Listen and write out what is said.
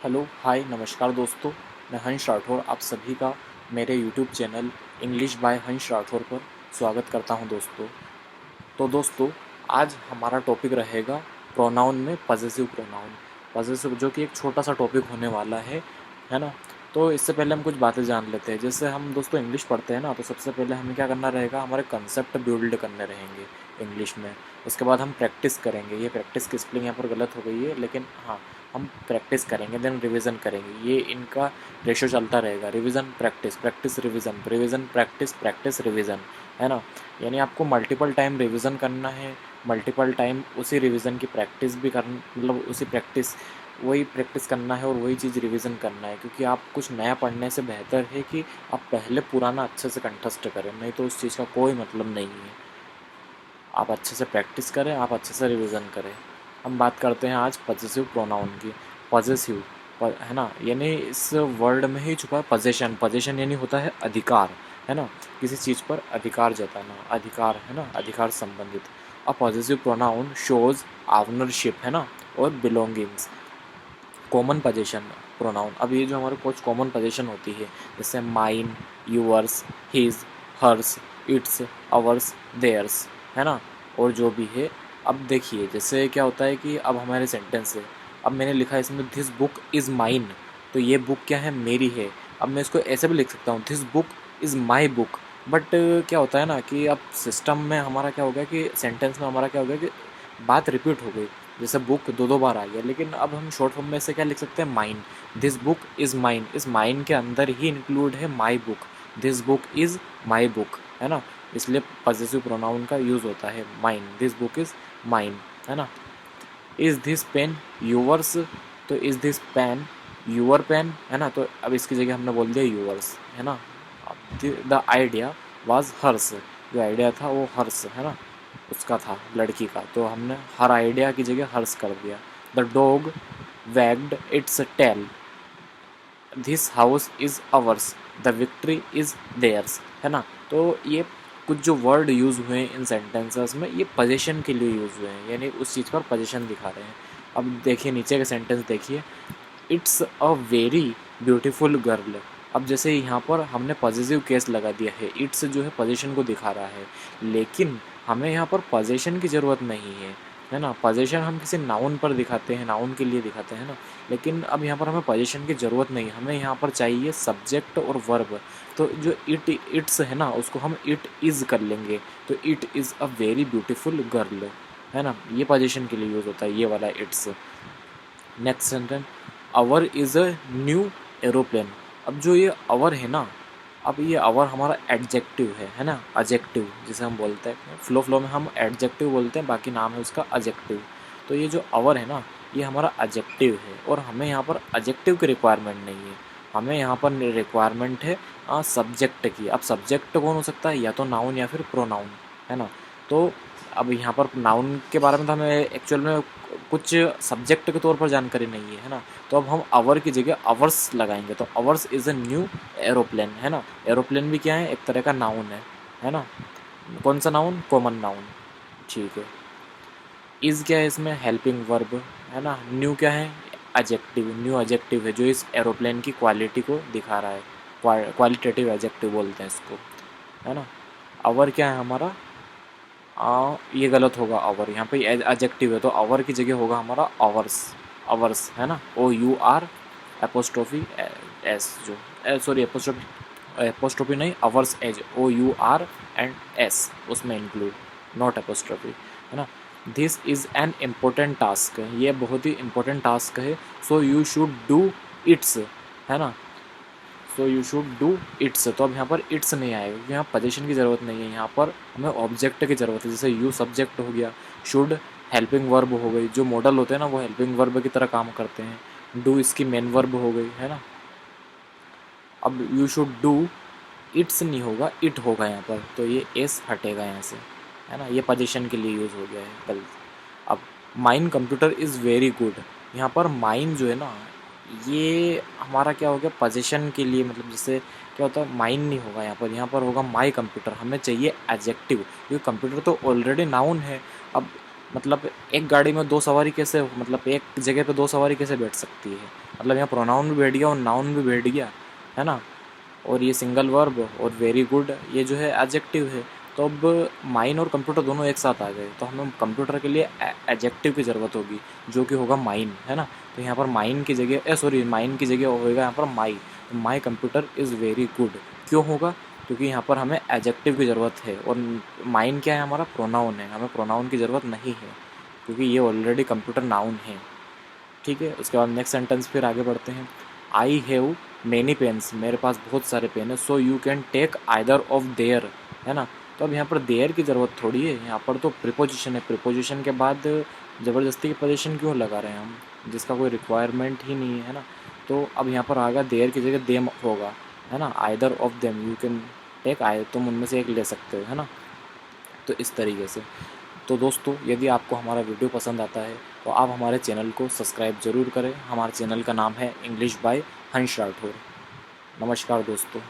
Hello hi नमस्कार दोस्तों। मैं हंस राठौर आप सभी का मेरे यूट्यूब चैनल इंग्लिश बाय हंस राठौर पर स्वागत करता हूं दोस्तों। तो दोस्तों आज हमारा टॉपिक रहेगा प्रोनाउन में पजेसिव प्रोनाउन। पजेसिव जो कि एक छोटा सा टॉपिक होने वाला है ना। तो इससे पहले हम कुछ बातें जान लेते हैं। जैसे हम दोस्तों इंग्लिश पढ़ते हैं ना, तो सबसे पहले हमें क्या करना रहेगा, हमारे कंसेप्ट बिल्ड करने रहेंगे इंग्लिश में। उसके बाद हम प्रैक्टिस करेंगे। ये प्रैक्टिस की स्पेलिंग यहाँ पर गलत हो गई है, लेकिन हाँ हम प्रैक्टिस करेंगे, देन रिवीजन करेंगे। ये इनका रेशो चलता रहेगा, revision practice, practice revision, revision practice, practice revision, है ना। यानी आपको मल्टीपल टाइम रिवीजन करना है, मल्टीपल टाइम उसी रिवीजन की प्रैक्टिस भी करना, मतलब उसी प्रैक्टिस वही प्रैक्टिस करना है और वही चीज़ रिवीजन करना है। क्योंकि आप कुछ नया पढ़ने से बेहतर है कि आप पहले पुराना अच्छे से कंठस्थ करें, नहीं तो उस चीज़ का कोई मतलब नहीं है। आप अच्छे से प्रैक्टिस करें, आप अच्छे से रिवीजन करें। हम बात करते हैं आज पजेसिव प्रोनाउन की। पजेसिव है ना, यानी इस वर्ड में ही छुपा है पजेशन। पजेशन यानी होता है अधिकार, है ना, किसी चीज़ पर अधिकार जताना, अधिकार, है ना, अधिकार संबंधित। अ पजेसिव प्रोनाउन शोज ऑनरशिप, है ना, और बिलोंगिंग्स। कॉमन पोजीशन प्रोनाउन, अब ये जो हमारे कुछ कॉमन पोजीशन होती है, जैसे mine, yours, his, hers, its, ours, theirs, है ना, और जो भी है। अब देखिए जैसे क्या होता है कि अब हमारे सेंटेंस है, अब मैंने लिखा है इसमें दिस बुक इज़ माइन, तो ये बुक क्या है, मेरी है। अब मैं इसको ऐसे भी लिख सकता हूँ, this book is my book. But क्या होता है ना कि अब सिस्टम में हमारा क्या हो गया कि सेंटेंस में हमारा क्या हो गया कि बात रिपीट हो गई। जैसे बुक दो दो बार आ गया, लेकिन अब हम शॉर्ट फॉर्म में से क्या लिख सकते हैं, mine. This book is mine, इस माइन के अंदर ही इंक्लूड है my book. This book is my book, है ना, इसलिए पजेसिव प्रोनाउन का यूज़ होता है mine. This book is mine, है ना। इज़ दिस पेन यूवर्स, तो is this pen your pen, है ना। तो अब इसकी जगह हमने बोल दिया यूवर्स, है ना। द आइडिया वाज हर्स, जो आइडिया था वो हर्स, है ना, उसका था, लड़की का, तो हमने हर आइडिया की जगह हर्स कर दिया। The dog wagged its tail, this house is ours, the victory is theirs, है ना। तो ये कुछ जो वर्ड यूज़ हुए हैं इन सेंटेंसेस में, ये पोजीशन के लिए यूज़ हुए हैं, यानी उस चीज़ पर पोजीशन दिखा रहे हैं। अब देखिए नीचे का सेंटेंस देखिए, it's a very beautiful girl. अब जैसे यहाँ पर हमने पॉजिटिव केस लगा दिया है, इट्स जो है पोजीशन को दिखा रहा है, लेकिन हमें यहाँ पर पोजीशन की ज़रूरत नहीं है ना। पोजीशन हम किसी नाउन पर दिखाते हैं, नाउन के लिए दिखाते हैं ना, लेकिन अब यहाँ पर हमें पोजीशन की ज़रूरत नहीं, हमें यहाँ पर चाहिए सब्जेक्ट और वर्ब। तो जो इट्स है ना, उसको हम इट इज़ कर लेंगे, तो it is a very beautiful girl, है ना। ये पोजीशन के लिए यूज़ होता है ये वाला it's. Next sentence, our is a new aeroplane. अब जो ये आवर है ना, अब ये आवर हमारा एडजेक्टिव है ना, एडजेक्टिव जिसे हम बोलते हैं, फ्लो में हम एडजेक्टिव बोलते हैं, बाकी नाम है उसका एडजेक्टिव। तो ये जो आवर है ना, ये हमारा एडजेक्टिव है, और हमें यहाँ पर एडजेक्टिव की रिक्वायरमेंट नहीं है, हमें यहाँ पर रिक्वायरमेंट है सब्जेक्ट की। अब सब्जेक्ट कौन हो सकता है, या तो नाउन या फिर प्रोनाउन, है ना। तो अब यहाँ पर नाउन के बारे में तो हमें एक्चुअल में कुछ सब्जेक्ट के तौर पर जानकारी नहीं है ना। तो अब हम आवर की जगह आवर्स लगाएंगे, तो hours is a new aeroplane, है ना। एरोप्लेन भी क्या है, एक तरह का नाउन है ना। कौन सा नाउन, कॉमन नाउन, ठीक है। इज़ क्या है इसमें, हेल्पिंग वर्ब, है ना। न्यू क्या है, एडजेक्टिव, न्यू एडजेक्टिव है जो इस एरोप्लेन की क्वालिटी को दिखा रहा है, क्वालिटेटिव एडजेक्टिव बोलते हैं इसको, है ना। आवर क्या है हमारा, ये गलत होगा, आवर यहाँ पे एडजेक्टिव है, तो आवर की जगह होगा हमारा आवर्स, आवर्स, है ना। O U R apostrophe S, जो सॉरी एपोस्ट्रोफी नहीं, ours as, O U R and S उसमें इंक्लूड, नॉट एपोस्ट्रोफी, है ना। This is an important task, ये बहुत ही इंपॉर्टेंट टास्क है, so you should do its, है ना। So you should do its, तो अब यहाँ पर इट्स नहीं आएगा क्योंकि यहाँ पोजीशन की ज़रूरत नहीं है, यहाँ पर हमें ऑब्जेक्ट की ज़रूरत है। जैसे यू सब्जेक्ट हो गया, शुड हेल्पिंग वर्ब हो गई, जो मॉडल होते हैं ना वो हेल्पिंग वर्ब की तरह काम करते हैं, डू इसकी मेन वर्ब हो गई, है ना। अब यू शुड डू इट्स नहीं होगा, इट होगा यहाँ पर, तो ये एस हटेगा यहाँ से, है ना, ये पोजीशन के लिए यूज़ हो गया है कल। अब mine computer is very good, यहाँ पर माइन जो है ना, ये हमारा क्या हो गया, पोजीशन के लिए, मतलब जैसे क्या होता है, माइन नहीं होगा यहाँ पर होगा माई कंप्यूटर। हमें चाहिए एडजेक्टिव, क्योंकि कंप्यूटर तो ऑलरेडी नाउन है। अब मतलब एक गाड़ी में दो सवारी कैसे, मतलब एक जगह पे दो सवारी कैसे बैठ सकती है, मतलब यहाँ प्रोनाउन भी बैठ गया और नाउन भी बैठ गया, है ना। और ये सिंगल वर्ब और वेरी गुड ये जो है एडजेक्टिव है। तो अब माइन और कंप्यूटर दोनों एक साथ आ गए, तो हमें कंप्यूटर के लिए एडजेक्टिव की ज़रूरत होगी, जो कि होगा माइन, है ना। तो यहाँ पर माइन की जगह माइन की जगह होगा यहाँ पर माई। तो my computer is very good क्यों होगा, क्योंकि यहाँ पर हमें एडजेक्टिव की ज़रूरत है। और माइन क्या है, हमारा प्रोनाउन है, हमें प्रोनाउन की ज़रूरत नहीं है, क्योंकि ये ऑलरेडी कंप्यूटर नाउन है। ठीक है, उसके बाद नेक्स्ट सेंटेंस फिर आगे बढ़ते हैं। आई हैव मैनी पेन्स, मेरे पास बहुत सारे पेन है। So you can take either of there, है ना। तो अब यहाँ पर देयर की ज़रूरत थोड़ी है, यहाँ पर तो प्रीपोजिशन है। प्रीपोजिशन के बाद ज़बरदस्ती की पोजीशन क्यों लगा रहे हैं हम, जिसका कोई रिक्वायरमेंट ही नहीं है ना। तो अब यहाँ पर आएगा देयर की जगह देम होगा, है ना। Either of them, you can take, आए तुम उनमें से एक ले सकते हो, है ना। तो इस तरीके से। तो दोस्तों, यदि आपको हमारा वीडियो पसंद आता है तो आप हमारे चैनल को सब्सक्राइब ज़रूर करें। हमारे चैनल का नाम है इंग्लिश बाय हंस राठौर। नमस्कार दोस्तों।